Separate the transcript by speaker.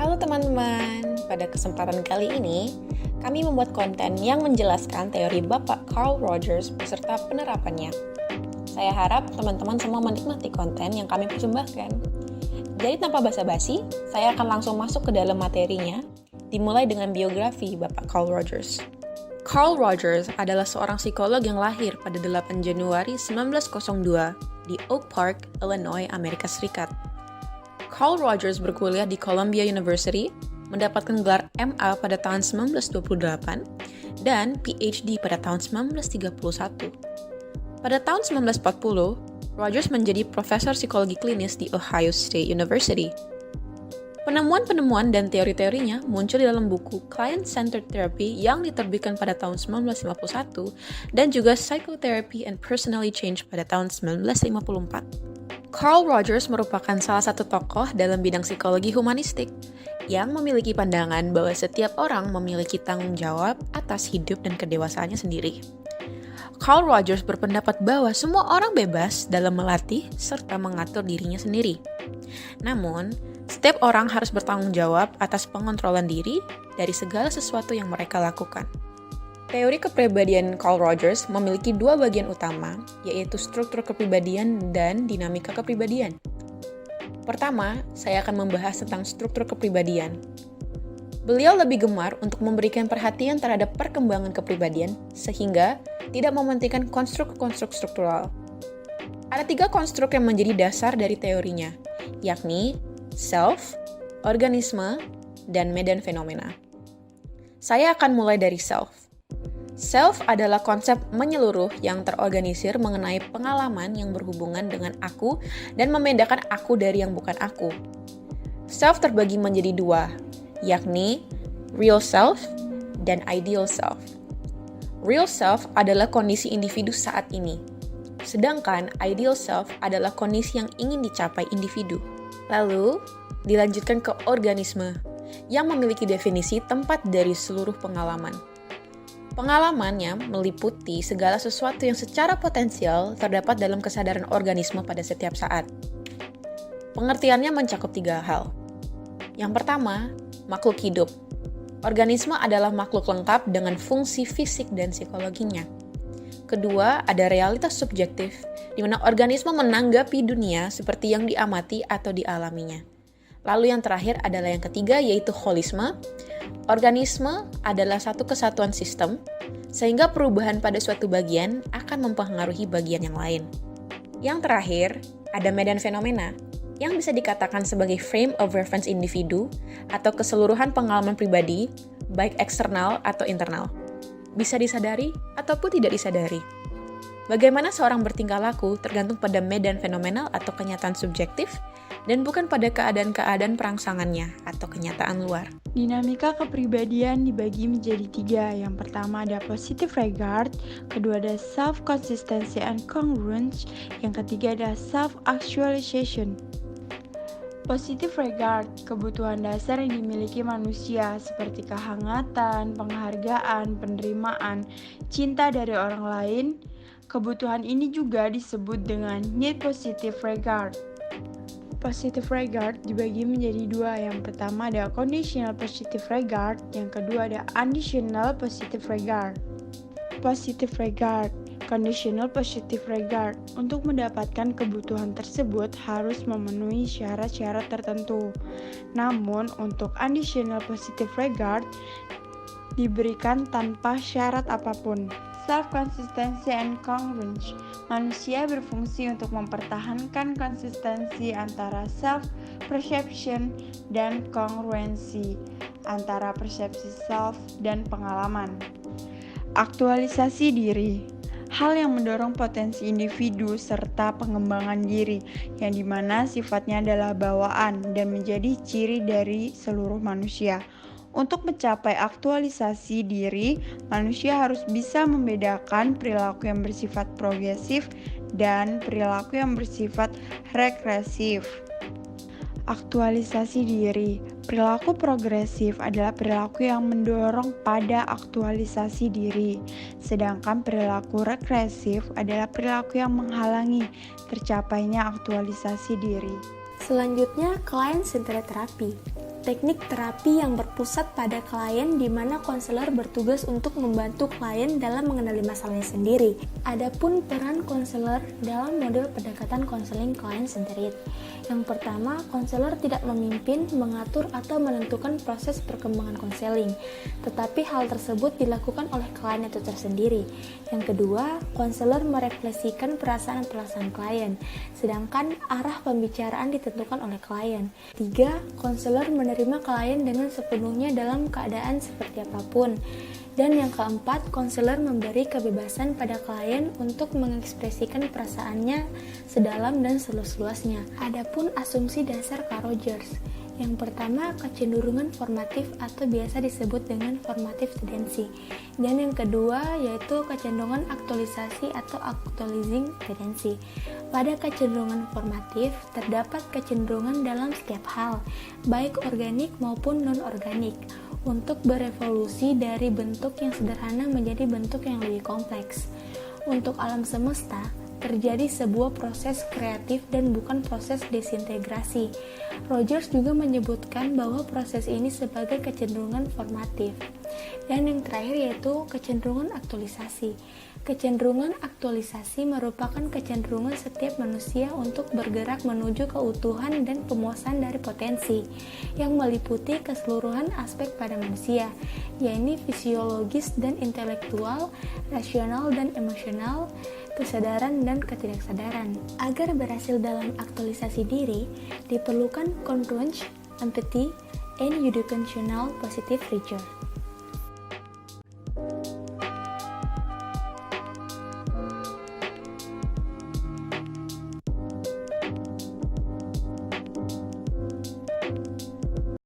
Speaker 1: Halo teman-teman, pada kesempatan kali ini kami membuat konten yang menjelaskan teori Bapak Carl Rogers beserta penerapannya. Saya harap teman-teman semua menikmati konten yang kami persembahkan. Jadi tanpa basa-basi, saya akan langsung masuk ke dalam materinya, dimulai dengan biografi Bapak Carl Rogers. Carl Rogers adalah seorang psikolog yang lahir pada 8 Januari 1902 di Oak Park, Illinois, Amerika Serikat. Carl Rogers berkuliah di Columbia University, mendapatkan gelar MA pada tahun 1928 dan PhD pada tahun 1931. Pada tahun 1940, Rogers menjadi profesor psikologi klinis di Ohio State University. Penemuan-penemuan dan teori-teorinya muncul di dalam buku Client-Centered Therapy yang diterbitkan pada tahun 1951 dan juga Psychotherapy and Personality Change pada tahun 1954. Carl Rogers merupakan salah satu tokoh dalam bidang psikologi humanistik yang memiliki pandangan bahwa setiap orang memiliki tanggung jawab atas hidup dan kedewasaannya sendiri. Carl Rogers berpendapat bahwa semua orang bebas dalam melatih serta mengatur dirinya sendiri. Namun, setiap orang harus bertanggung jawab atas pengontrolan diri dari segala sesuatu yang mereka lakukan. Teori kepribadian Carl Rogers memiliki dua bagian utama, yaitu struktur kepribadian dan dinamika kepribadian. Pertama, saya akan membahas tentang struktur kepribadian. Beliau lebih gemar untuk memberikan perhatian terhadap perkembangan kepribadian, sehingga tidak mementingkan konstruk-konstruk struktural. Ada 3 konstruk yang menjadi dasar dari teorinya, yakni self, organisme, dan medan fenomena. Saya akan mulai dari self. Self adalah konsep menyeluruh yang terorganisir mengenai pengalaman yang berhubungan dengan aku dan membedakan aku dari yang bukan aku. Self terbagi menjadi 2, yakni real self dan ideal self. Real self adalah kondisi individu saat ini, sedangkan ideal self adalah kondisi yang ingin dicapai individu. Lalu, dilanjutkan ke organisme, yang memiliki definisi tempat dari seluruh pengalaman. Pengalamannya meliputi segala sesuatu yang secara potensial terdapat dalam kesadaran organisme pada setiap saat. Pengertiannya mencakup 3 hal. Yang pertama, makhluk hidup. Organisme adalah makhluk lengkap dengan fungsi fisik dan psikologinya. Kedua, ada realitas subjektif, di mana organisme menanggapi dunia seperti yang diamati atau dialaminya. Lalu yang terakhir adalah yang ketiga, yaitu holisme. Organisme adalah satu kesatuan sistem, sehingga perubahan pada suatu bagian akan mempengaruhi bagian yang lain. Yang terakhir, ada medan fenomena, yang bisa dikatakan sebagai frame of reference individu atau keseluruhan pengalaman pribadi, baik eksternal atau internal. Bisa disadari ataupun tidak disadari. Bagaimana seorang bertingkah laku tergantung pada medan fenomenal atau kenyataan subjektif, dan bukan pada keadaan-keadaan perangsangannya atau kenyataan luar.
Speaker 2: Dinamika kepribadian dibagi menjadi 3. Yang pertama ada positive regard, kedua ada self-consistency and congruence, yang ketiga ada self-actualization. Positive regard, kebutuhan dasar yang dimiliki manusia seperti kehangatan, penghargaan, penerimaan, cinta dari orang lain. Kebutuhan ini juga disebut dengan need positive regard. Positive regard dibagi menjadi 2. Yang pertama ada conditional positive regard, yang kedua ada unconditional positive regard. Positive regard, conditional positive regard. Untuk mendapatkan kebutuhan tersebut harus memenuhi syarat-syarat tertentu. Namun untuk unconditional positive regard diberikan tanpa syarat apapun. Self-consistency and congruence. Manusia berfungsi untuk mempertahankan konsistensi antara self-perception dan kongruensi antara persepsi self dan pengalaman. Aktualisasi diri. Hal yang mendorong potensi individu serta pengembangan diri, yang dimana sifatnya adalah bawaan dan menjadi ciri dari seluruh manusia. Untuk mencapai aktualisasi diri, manusia harus bisa membedakan perilaku yang bersifat progresif dan perilaku yang bersifat regresif. Aktualisasi diri. Perilaku progresif adalah perilaku yang mendorong pada aktualisasi diri, sedangkan perilaku regresif adalah perilaku yang menghalangi tercapainya aktualisasi diri.
Speaker 3: Selanjutnya, client-centered therapy. teknik terapi yang berpusat pada klien di mana konselor bertugas untuk membantu klien dalam mengenali masalahnya sendiri. Adapun peran konselor dalam model pendekatan konseling client-centered. Yang pertama, konselor tidak memimpin, mengatur, atau menentukan proses perkembangan konseling, tetapi hal tersebut dilakukan oleh klien itu tersendiri. Yang kedua, konselor merefleksikan perasaan-perasaan klien, sedangkan arah pembicaraan ditentukan oleh klien. Tiga, konselor menerima klien dengan sepenuhnya dalam keadaan seperti apapun. Dan yang keempat, konselor memberi kebebasan pada klien untuk mengekspresikan perasaannya sedalam dan seluas-luasnya. Adapun asumsi dasar Carl Rogers. Yang pertama, kecenderungan formatif atau biasa disebut dengan formative tendency. Dan yang kedua, yaitu kecenderungan aktualisasi atau actualizing tendency. Pada kecenderungan formatif, terdapat kecenderungan dalam setiap hal, baik organik maupun non-organik, untuk berevolusi dari bentuk yang sederhana menjadi bentuk yang lebih kompleks. Untuk alam semesta, terjadi sebuah proses kreatif dan bukan proses desintegrasi. Rogers juga menyebutkan bahwa proses ini sebagai kecenderungan formatif. Dan yang terakhir yaitu kecenderungan aktualisasi. Kecenderungan aktualisasi merupakan kecenderungan setiap manusia untuk bergerak menuju keutuhan dan pemuasan dari potensi, yang meliputi keseluruhan aspek pada manusia, yaitu fisiologis dan intelektual, rasional dan emosional, kesadaran dan ketidaksadaran. Agar berhasil dalam aktualisasi diri, diperlukan congruence, empathy, and unidimensional positive rigor.